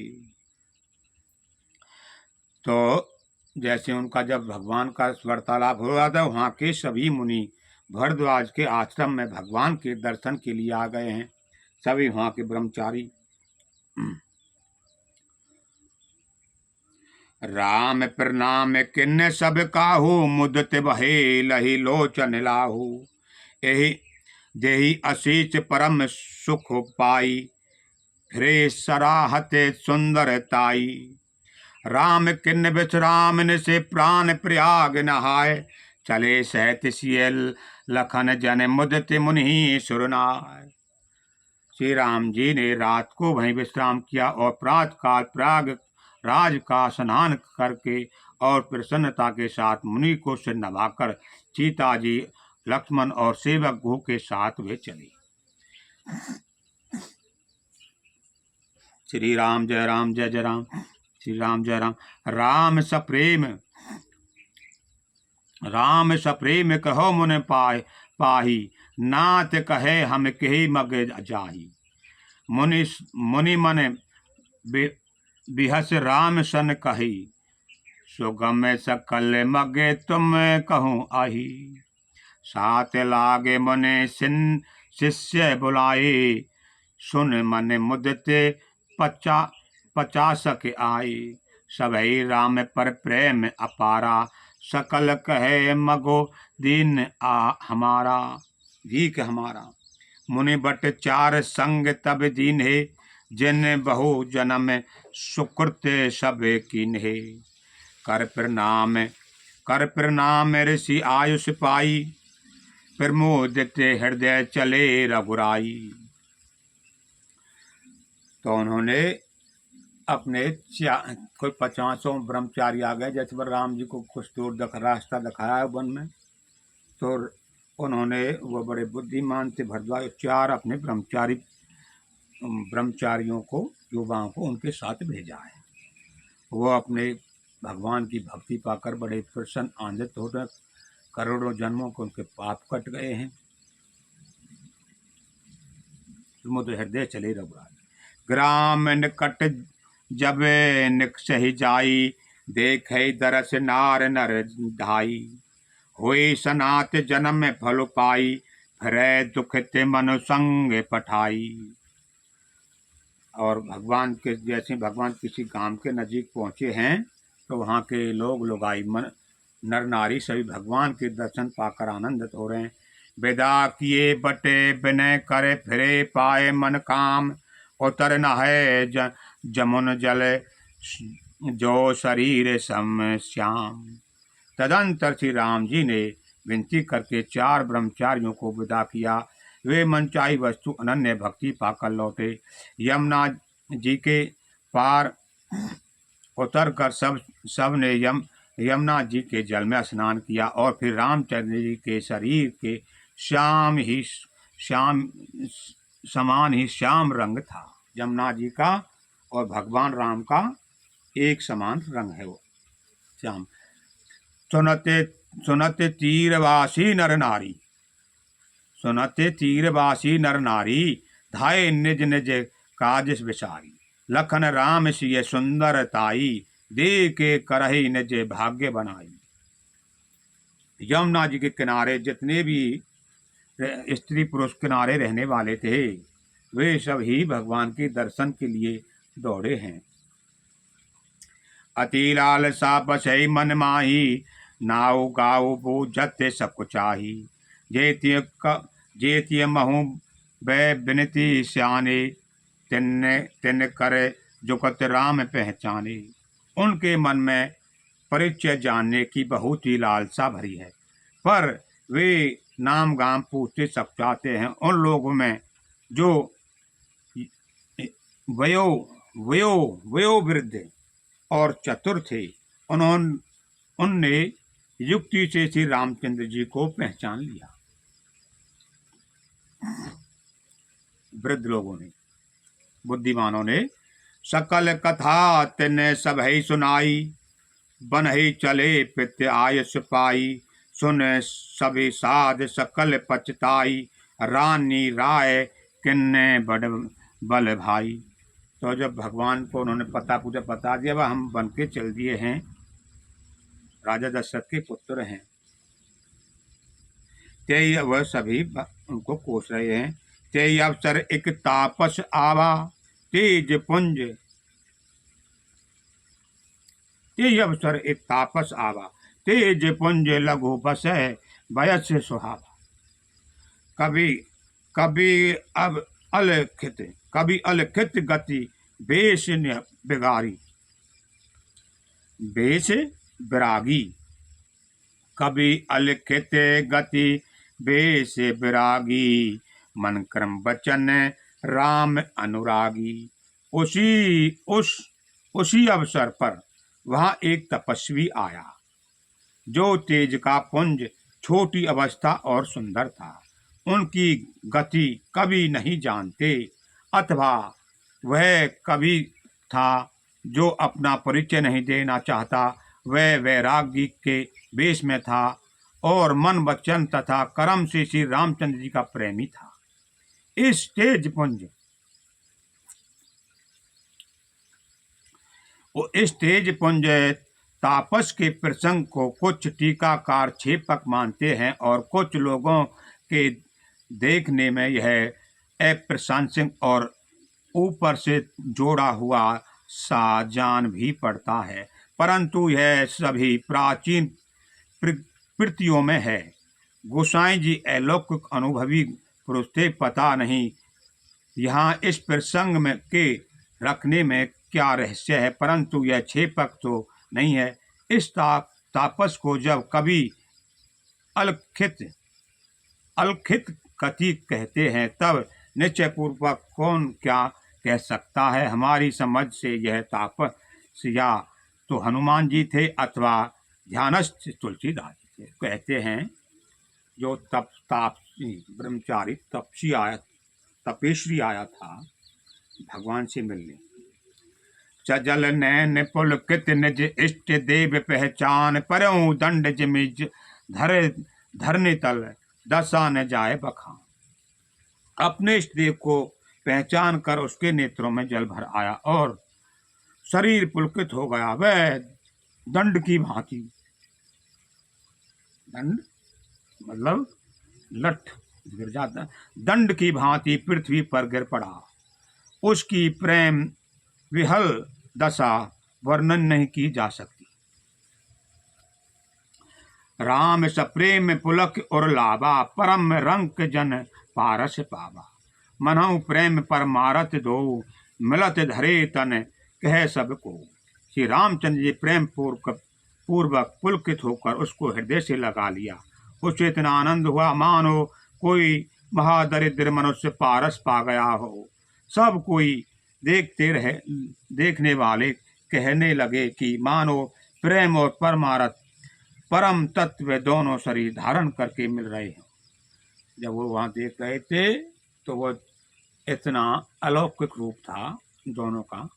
तो जैसे उनका जब भगवान का वार्तालाप हो रहा था, वहाँ के सभी मुनि भरद्वाज के आश्रम में भगवान के दर्शन के लिए आ गए हैं, सभी वहाँ के ब्रह्मचारी। राम प्रणाम किन्ने सब काहू, मुदत बहे लही लोचन लाहू। यही देही असीच परम सुख पाई, फिरे सराहते सुंदर ताई। राम किन्न विश्राम से प्राण प्रयाग नहाय, चले सहत सियल लखन जन मुदत मुनि सुरनाय। श्री राम जी ने रात को वहीं विश्राम किया और प्रातः काल प्रयाग राज का स्नान करके और प्रसन्नता के साथ मुनि को सिर नभाकर सीता जी, लक्ष्मण और सेवक गुह के साथ वे चले। श्री राम जय राम जय जय राम, श्री राम जय राम। राम सप्रेम कहो मुन पाही, नाथ कहे हम कही मग जाही। मुनि मन बिहस राम सन कही, सुगम सकल मगे तुम कहूँ आही। सात लागे मुने शिष्य बुलाए, सुन मन मुदते 50 आए। सभई राम पर प्रेम अपारा, सकल कहे मगो दीन हमारा भीख हमारा। मुनि बट 4 संग तब दीन्हे, जिन बहु जन्म सुकृत सब कीन्हे। कर प्रणाम ऋषि आयुष पाई, प्रमोदित हृदय चले रघुराई। तो उन्होंने अपने कोई 50 ब्रह्मचारी आ गए, जैसे पर राम जी को कुछ दूर रास्ता दिखाया है वन में, तो उन्होंने वो बड़े बुद्धिमान थे भरद्वाज, 4 अपने ब्रह्मचारियों को, युवाओं को उनके साथ भेजा है। वो अपने भगवान की भक्ति पाकर बड़े प्रसन्न आनंदित हो रहे, करोड़ों जन्मों को उनके पाप कट गए हैं। समुद्र हृदय चले रघुराई। ग्राम निकट जब निकसहि जाई, देखे दरस नार नर धाई। हुई सनात जन्म में फल पाई, फिरै दुख ते मनु संग पठाई। और भगवान के जैसे भगवान किसी गांव के नजीक पहुँचे हैं, तो वहाँ के लोगाई नर नारी सभी भगवान के दर्शन पाकर आनंदित हो रहे हैं। विदा किए बटे विनय करे, फिरे पाए मन काम। उतर न है जमुन जल, जो शरीर सम श्याम। तदंतर श्री राम जी ने विनती करके 4 ब्रह्मचारियों को विदा किया। वे मनचाही वस्तु अनन्य भक्ति पाकर लौटे। यमुना जी के पार उतर कर सब ने यमुना जी के जल में स्नान किया और फिर रामचंद्र जी के शरीर के समान ही श्याम रंग था। यमुना जी का और भगवान राम का एक समान रंग है वो श्याम। सुनते तीरवासी नर नारी, धाये निज निज काजिस विचारी, लखन राम सिय सुंदर ताई, दे के करही निज भाग्य बनाई। यमुना जी के किनारे जितने भी स्त्री पुरुष किनारे रहने वाले थे, वे सब ही भगवान के दर्शन के लिए दौड़े हैं। अति लालसा बसई मन माही, नाउ गाऊ बूझत सकुचाही। जेतिय महु बै बिनती स्याने, तिन करे जुगत राम पहचाने। उनके मन में परिचय जानने की बहुत ही लालसा भरी है, पर वे नाम गाम पूछते सब चाहते हैं। उन लोगों में जो वयो वयो वयो वृद्ध और चतुर थे, उनने युक्ति से श्री रामचंद्र जी को पहचान लिया। वृद्ध लोगों ने, बुद्धिमानों ने सकल कथा तिने सब ही सुनाई, बन ही चले पित्य आय सिपाई। सुन सभी साध सकल पछताई, रानी राय किन्ने बड़ बल भाई। तो जब भगवान को उन्होंने बता दिया, वह हम बन के चल दिए हैं, राजा दशरथ के पुत्र हैं, ते वह सभी उनको कोस रहे हैं। ते अवसर एक तापस आवा, तेज पुंज ते अवसर एक तापस आवा, तेज पुंज लघु बस वयस सुहावा। कभी अलखित गति बेश बिगारी, बेश विरागी। कभी अलखित गति बेश विरागी, मन क्रम बचन राम अनुरागी। उसी अवसर पर वहां एक तपस्वी आया, जो तेज का पुंज, छोटी अवस्था और सुंदर था। उनकी गति कभी नहीं जानते, अथवा वह कभी था जो अपना परिचय नहीं देना चाहता। वह वैरागी के वेश में था और मन वचन तथा कर्म से श्री रामचंद्र जी का प्रेमी था। इस तेज पुंज तापस के प्रसंग को कुछ टीकाकार छेपक मानते हैं, और कुछ लोगों के देखने में यह अप्रशंसक और ऊपर से जोड़ा हुआ सा जान भी पड़ता है, परंतु यह सभी प्राचीन कृतियों में है। गोसाई जी अलौकिक अनुभवी पुरुष थे, पता नहीं यहाँ इस प्रसंग में के रखने में क्या रहस्य है, परंतु यह छेपक तो नहीं है। इस तापस को जब कभी अलखित गति कहते हैं, तब निश्चय पूर्वक कौन क्या कह सकता है। हमारी समझ से यह तापस या तो हनुमान जी थे अथवा ध्यानस्थ तुलसीदास जी थे। कहते हैं जो ब्रह्मचारी तपेश्वरी आया था भगवान से मिलने, सजल नैन पुलकित निज इष्ट देव पहचान, परऊं दंड जिमिज धरने तल दशा न जाए बखान। अपने इष्ट देव को पहचान कर उसके नेत्रों में जल भर आया और शरीर पुलकित हो गया। वह दंड की भांति, दंड मतलब लठ गिर जाता, दंड की भांति पृथ्वी पर गिर पड़ा। उसकी प्रेम विहल दशा वर्णन नहीं की जा सकती। राम सप्रेम पुलक और लावा, परम रंक जन पारस पावा। मनहु प्रेम पर मारत दो, मिलत धरे तन कह सबको। श्री रामचंद्र जी प्रेम पूर्वक पुलकित होकर उसको हृदय से लगा लिया। उससे इतना आनंद हुआ मानो कोई महादरिद्र मनुष्य पारस पा गया हो। सब कोई देखने वाले कहने लगे कि मानो प्रेम और परमारथ परम तत्व दोनों शरीर धारण करके मिल रहे हैं। जब वो वहां देख रहे थे तो वो इतना अलौकिक रूप था दोनों का।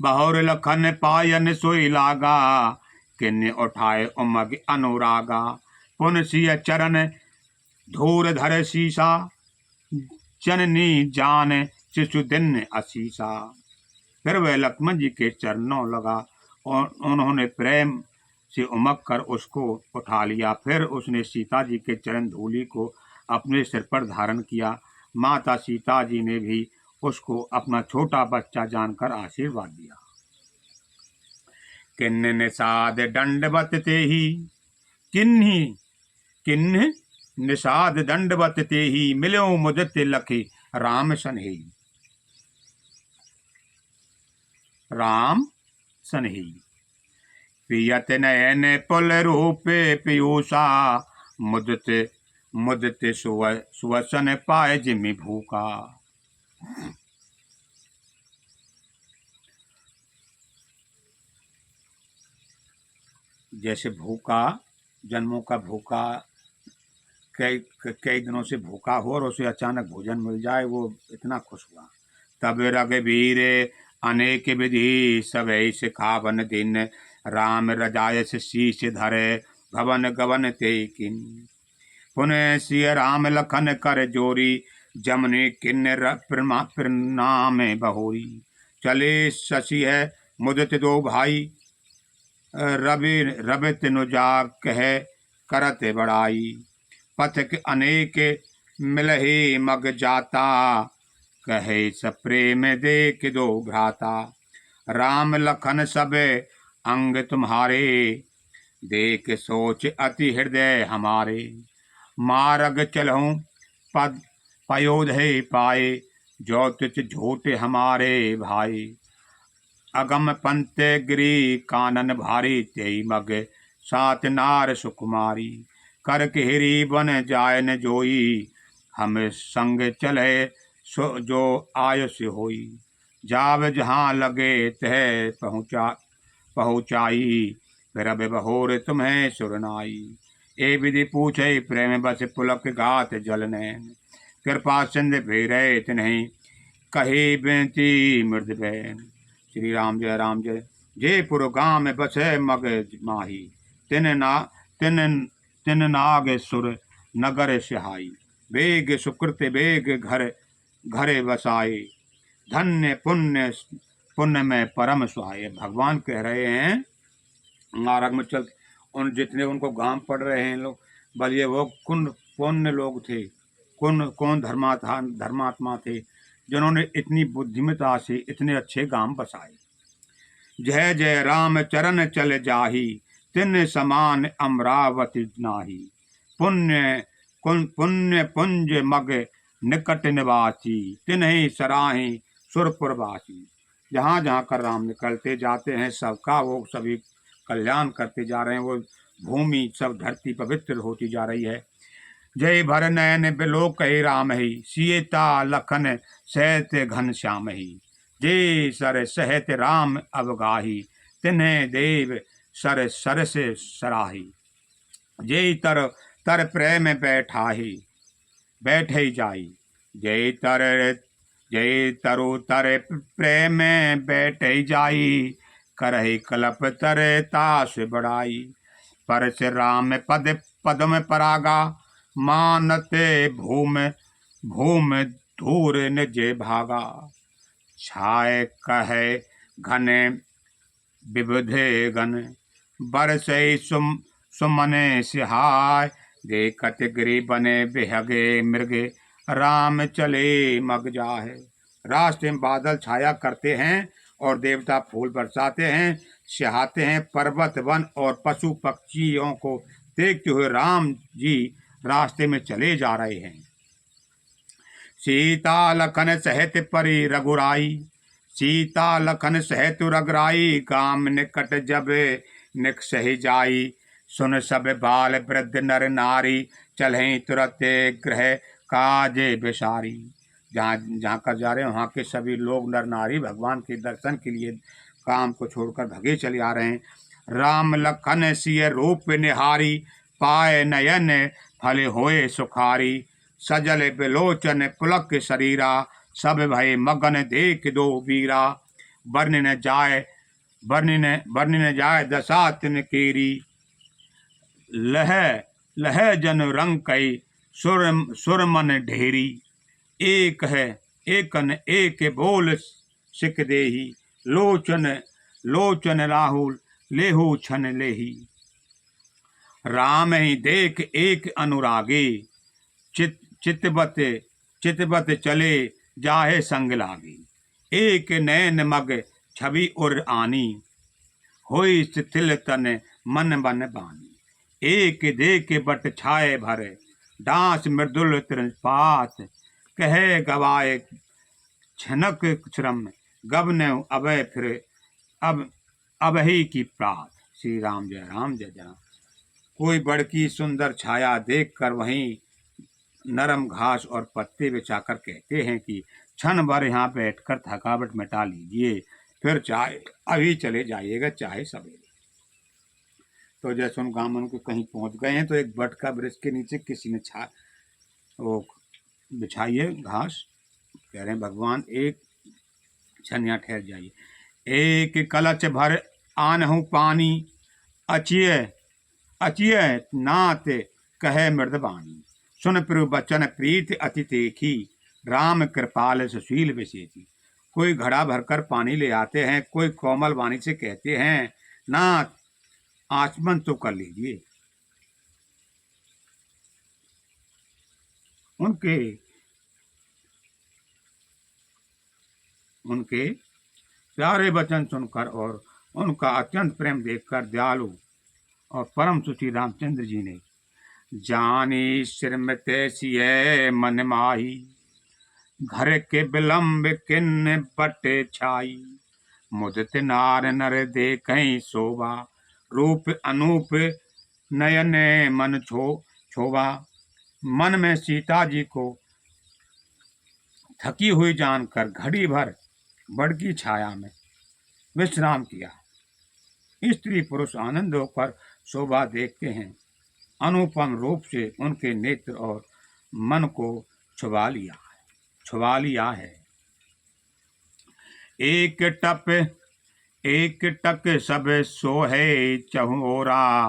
बहुर लखन पायन सोई लागा, किन्ने उठाए उमग अनुरागा। पुन सिय चरण धूर धर शीसा, चननी जान शिशुदिन असीसा। फिर वह लक्ष्मण जी के चरणों लगा और उन्होंने प्रेम से उमक कर उसको उठा लिया। फिर उसने सीता जी के चरण धूलि को अपने सिर पर धारण किया। माता सीता जी ने भी उसको अपना छोटा बच्चा जानकर आशीर्वाद दिया। किन्न निषाद दंडवत ते ही, किन्ही किन्न निषाद दंडवत ते ही, मिलो मुदित लखी राम सनहि। राम सनहि पियत नयन पुल रूपे पीयूषा, मुदित मुदित सुवसन पाए जिमि भूखा। जैसे भूखा, जन्मों का भूखा, कई कई दिनों से भूखा हो और उसे अचानक भोजन मिल जाए, वो इतना खुश हुआ। तब रघुवीर अनेक विधि सब ऐसे खावन दिन, राम रजायस शीश धरे भवन गवन ते किन। पुनः सिय राम लखन कर जोरी, जमने किन्न प्रणाम बहोरी। चले शशि है मुदित दो भाई, रवि रवित नुजा कह करत बड़ाई। पथक अनेक मिलहि मग जाता, कहे स प्रेम देख दो भ्राता। राम लखन सब अंग तुम्हारे, देख सोच अति हृदय हमारे। मार्ग चलहूँ पद पयोधय पाए, जो तुझ झूठ हमारे भाई। अगम पंत गिरी कानन भारी, तेई मग सात नार सुकुमारी। कर केहरी बन जाय न जोई, हम संग चले सो जो आयुष होई। जाव जहाँ लगे तह पहुँचाई, फिर अब बहोर तुम्हें सुरनाई। ए विधि पूछे प्रेम बस पुलक गात जल नैन, कृपा सिंध फेरे तिन्हि कही बेनती मृद बैन। श्री राम जय जयपुर गाँव में बसे मग माही, तिन नाग सुर नगर सिहाई। बेग सुकृत बेग घर घरे बसाए, धन्य पुण्य पुण्य में परम सुहाए। भगवान कह रहे हैं मार्ग में चल, उन जितने उनको गांव पड़ रहे हैं लोग, बलिए वो कौन पुण्य लोग थे, कौन धर्मात्मा थे, जिन्होंने इतनी बुद्धिमता से इतने अच्छे गांव बसाए। जय जय राम चरण चल जाही, तिन समान अमरावती नाही। पुण्य पुण्य पुंज मग निकट निवासी, तिन्हि सराही सुरपुरवासी। जहाँ जहाँ कर राम निकलते जाते हैं, सबका वो सभी कल्याण करते जा रहे हैं। वो भूमि सब धरती पवित्र होती जा रही है। जय भर नयन बिलोक राम ही, सीता लखन सहत घन श्याम ही। जय सर सहत राम अवगाही, तिन्हें देव सर सर से सराही। जय तर तर प्रेम बैठाही, बैठे जाई। जय तरु तर प्रेम बैठे जाई, करहि कलप तर तास बढ़ाई। परस राम पद पदम परागा, मानते भूम भूम धूर निज भागा। छाय कहे घने विबुधे गन, बरसई सुमने सिहाय। देखत गिरि बने बेहगे मृगे, राम चले मग जाहे। रास्ते में बादल छाया करते हैं और देवता फूल बरसाते हैं, सिहाते हैं। पर्वत वन और पशु पक्षियों को देखते हुए राम जी रास्ते में चले जा रहे हैं। सीता लखन सहित परी रघुराई, सीता लखन सहित रघुराई। गाम निकट जब निकसहि जाई, सुन सब बाल वृद्ध नर नारी। चलहि तुरत गृह काजे बिसारी। जहाँ जहाँ कर जा रहे हैं वहाँ के सभी लोग नर नारी भगवान के दर्शन के लिए काम को छोड़कर भगे चले आ रहे हैं। राम लखन सिय रूप निहारी, पाए नयन फल होए सुखारी। सजल बिलोचन पुलक शरीरा, सब भय मगन देख दो वीरा। बरन न जाय दशा तिन केरी, लह लह जन रंग कई सुर मन ढेरी। एक है एकन एक बोल सिक देही, लोचन लोचन राहुल लेहू छन लेही। राम ही देख एक अनुरागे, चित चितबत चितबत चले जाहे संग लागे। एक नैन मग छवि उर आनी, होई शिथिल तन मन बन बानी। एक देख बट छाए भर, डांस मृदुल त्रिपात। कहे गवाए छनक श्रम, गबन अभय फिर अब अबही की प्रात। श्री राम जय राम जय जय राम। कोई बड़की सुंदर छाया देखकर वहीं नरम घास और पत्ते बिछाकर कहते हैं कि क्षण भर यहाँ बैठकर थकावट मिटा लीजिए, फिर चाहे अभी चले जाइएगा, चाहे सवेरे। तो जैसे उन गांव के कहीं पहुंच गए हैं तो एक बट का वृक्ष के नीचे किसी ने वो बिछाइए घास। कह रहे हैं भगवान एक क्षण यहाँ ठहर जाइए। एक कलच भर आनहु पानी, अचिय अचिय नाथ कहे मृदबानी। सुन प्रभु बचन प्रीत अति देखी, राम कृपाल सुशील विशेषी। कोई घड़ा भरकर पानी ले आते हैं, कोई कोमल वाणी से कहते हैं नाथ आचमन तो कर लीजिए। उनके उनके प्यारे वचन सुनकर और उनका अत्यंत प्रेम देखकर दयालु और परम सुची रामचंद्र जी ने जानी श्रीमत सिय मन माही, घर के विलंब किन्न बट छाई। मुदित नार नर देखहि शोभा, रूप अनूप नयन मन छोभा। मन में सीता जी को थकी हुई जानकर घड़ी भर बड़की छाया में विश्राम किया। स्त्री पुरुष आनंद होकर शोभा देखते हैं। अनुपम रूप से उनके नेत्र और मन को छुपा लिया है। एक टक सब सोहे चहोरा,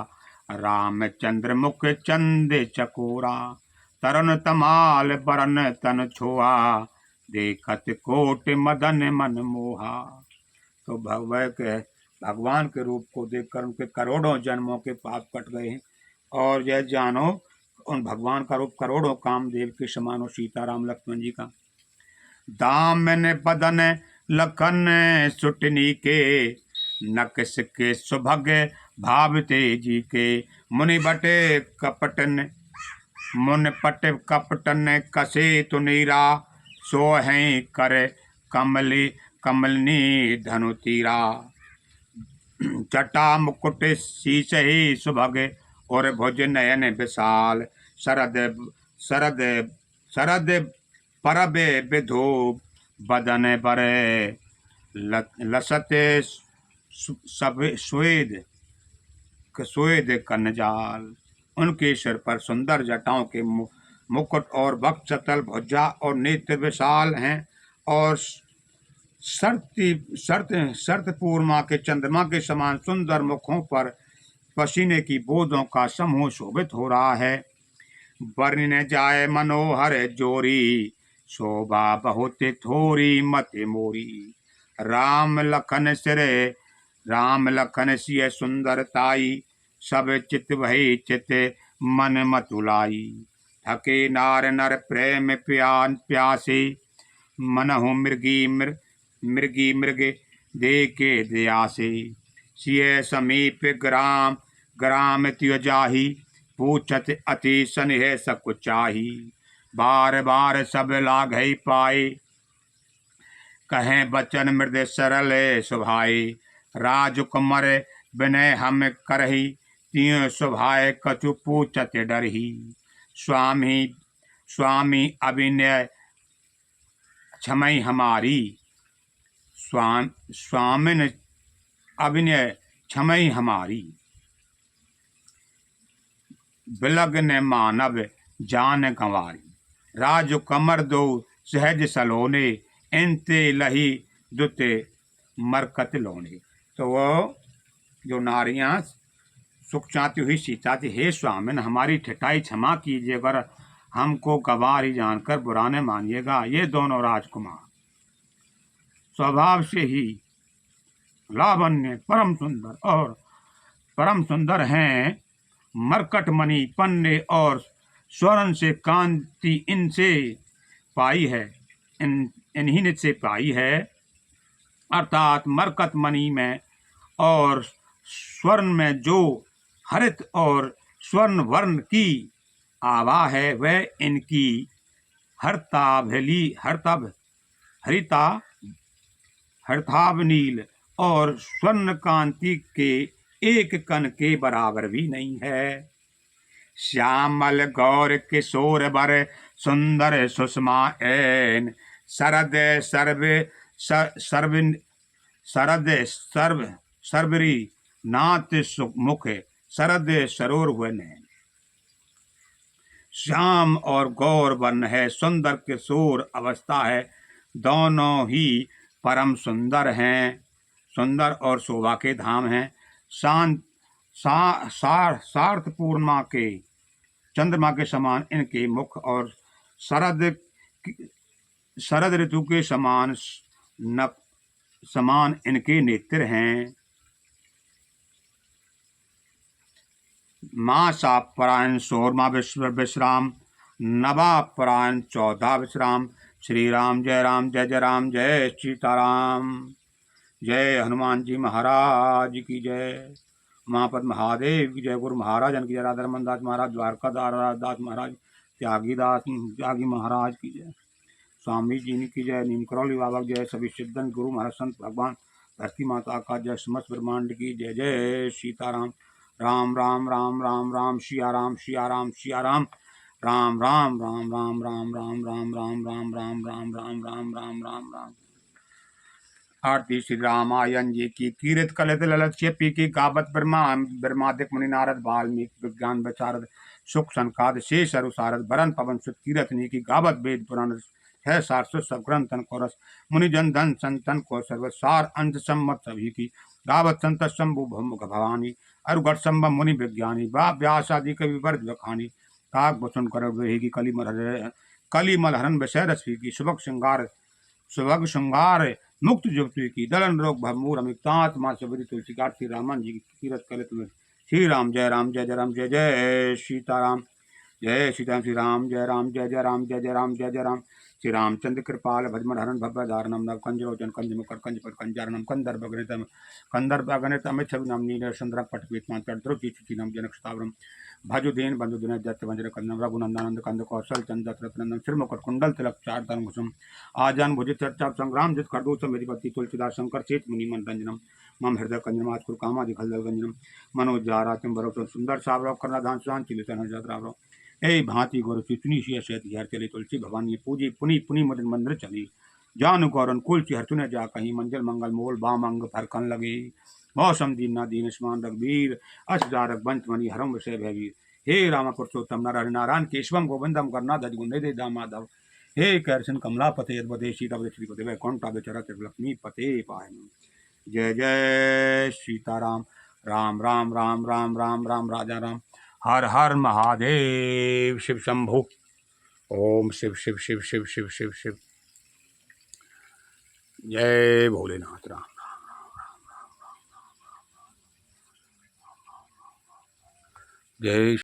रामचंद्र मुख चंद चकोरा। तरन तमाल बरन तन छोआ, देखत कोट मदन मन मोहा। तो भगवान के रूप को देखकर उनके करोड़ों जन्मों के पाप कट गए हैं। और यह जानो उन भगवान का रूप करोड़ों कामदेव के समान हो सीताराम लक्ष्मण जी का। दामन बदन लखन सुटनी के, नकस के सुभग भावते जी के। मुनि पट कपटन कसे तुनीरा, सो हैं कर कमलनी धनु तीरा। जटा मुकुट शीश ही सुभग, और भुज नयन विशाल। शरद परब विधो, बदन बर लसत सब स्वेद कनजाल। उनके सिर पर सुंदर जटाओं के मुकुट और वक्ष चतल भुजा और नेत्र विशाल हैं। और शरत पूर्णिमा के चंद्रमा के समान सुंदर मुखों पर पसीने की बूंदों का समूह शोभित हो रहा है। वर्णन जाए मनोहर जोरी, शोभा बहुत थोरी मत मोरी। राम लखन सिय सुंदरताई, सब चित वही चित मन मतुलाई। थके नार नर प्रेम प्यासे, मनहु मृगी मृग देखे दयासे। सिय समीप ग्राम त्यो जाही, पूछत अति स्नेह सकुचाही। बार बार सब लाघई पाए, कहें बचन मृद सरल सुभाए। राजकुमार विनय हम करही, तिय सुभाए कछु पूछत डरही। स्वामी अभिनय क्षमय हमारी, स्वामिन अभिनय क्षमय हमारी। बिलग्न मानव जान गंवारी, राज कमर दो सहज सलोने। इंते लही दुते मरकत लोने। तो वो जो नारियां सुख चाहती हुई सीता थी, हे स्वामिन हमारी ठिठाई क्षमा कीजिए, अगर हमको गवार ही जानकर बुरा न मानिएगा। ये दोनों राजकुमार स्वभाव से ही लावण्य परम सुंदर हैं। मरकटमणि पन्ने और स्वर्ण से कांति इनसे पाई है, इन्हीं ने से पाई है। अर्थात मरकतमणि में और स्वर्ण में जो हरित और स्वर्ण वर्ण की आभा है, वह इनकी हरिताभ नील और स्वर्ण कांति के एक कण के बराबर भी नहीं है। श्यामल गौर किशोर बर सुंदर सुषमा ऐन, शरद सर्वरी नाथ मुख, शरद सरोर हुए नैन। श्याम और गौर वर्ण है, सुंदर किशोर अवस्था है, दोनों ही परम सुंदर हैं, सुंदर और शोभा के धाम हैं। शांत सार्थ पूर्णिमा के चंद्रमा के समान इनके मुख और शरद ऋतु के समान इनके नेत्र हैं। मासा परायण सोरमा विश्राम, नवा परायण 14 विश्राम। श्री राम जय जय राम जय सीताराम। जय हनुमान जी महाराज की जय। महापद महादेव की जय। गुरु महाराज की जय। राधा रमन दास महाराज, द्वारका दास महाराज, त्यागी महाराज की जय। स्वामी जी की जय। नीम करौली बाबा की जय। सभी सिद्धन गुरु महाराज संत भगवान धरती माता का जय। समस्त ब्रह्मांड की जय। जय सीताराम। राम राम राम राम राम सिया राम सिया राम सिया राम। राम राम राम राम राम राम राम राम राम राम राम राम राम राम राम राम। आरती श्री रामायण जी की। कीर्त कलित ललक्ष्य पी की गावत ब्रह्मादिक मुनि नारद वाल्मीकि विज्ञान विचारद सुख संकाद शेष अरुसारद बरन पवन सुत कीरत नी की गावत वेद पुराण है सारस्वत सब ग्रंथन को रस मुनि जन धन संतन को सर्वसार अंत सम्मत सभी की गावत संत शंभु भमुख भवानी अरुगढ़ संभव मुनि विज्ञानी व्यास आदि कवि वर्ग लखानी काक बसुन कर रहेगी कलिमल हरन विषय रसी की सुभग श्रृंगार मुक्त जुगती की दलन रोग भमूर अमितांत माँ सबरी तुलसीकार। श्री रामन जी की कीरत कलित में। श्री राम जय राम जय जय राम जय जय सीताराम। जय सीताराम। श्री राम जय जय राम जय जय राम जय जय राम। श्री रामचंद्र कृपाल भजमन हरण भव्य धारणम नव कंजरोचन कंज मुकर कंज पर कंजारणम कंदर्प अगणित अमित छवि नाम नील सुंदर पटपीतमान द्रुति चिचिनम जनकतावरम भजुदेन बंधुदिन जत वज्र कंदम रघुनंदनंद कंद कौशल चंद्र रत्नंदन श्री मुकुट कुंडल तिलक चार तरंग कुसुम आजान भुज चर्चा संग्राम जित खरदूषम मेरीपति तुलसीदास शंकर चेत मुनि मन रंजनम मम हृदय कंजनमात कुर कामादि खलदल गंजनम मनोजारा बरो सुंदर सावरव कर्णधान सुहान चिलितन जातरावरव ए भांति गुरु चितनी सी अशेत हर चले तुलसी भवानी पूजी पुनि पुनि मदन मंदिर चली जानु कौरन कुल हर चुने जा कहीं मंजिल मंगल मोल बाम अंग फरकन लगे मौसम दीना दीन स्मान रघुवीर अस जारक बंत मणि हरम विषय भयवीर हे राम पुरुषोत्तम नर नारायण केशवम गोविंदम करनाधज गुंडे दाम माधव हे कैरसन कमलापते यदवदेशी तब श्रीपति वैकुंठ चरत लक्ष्मी पते पाय। जय जय सीताराम। राम राम राम राम राम राम राजा राम। हर हर महादेव। शिव शंभु। ओम शिव शिव शिव शिव शिव शिव शिव। जय भोलेनाथ। राम जय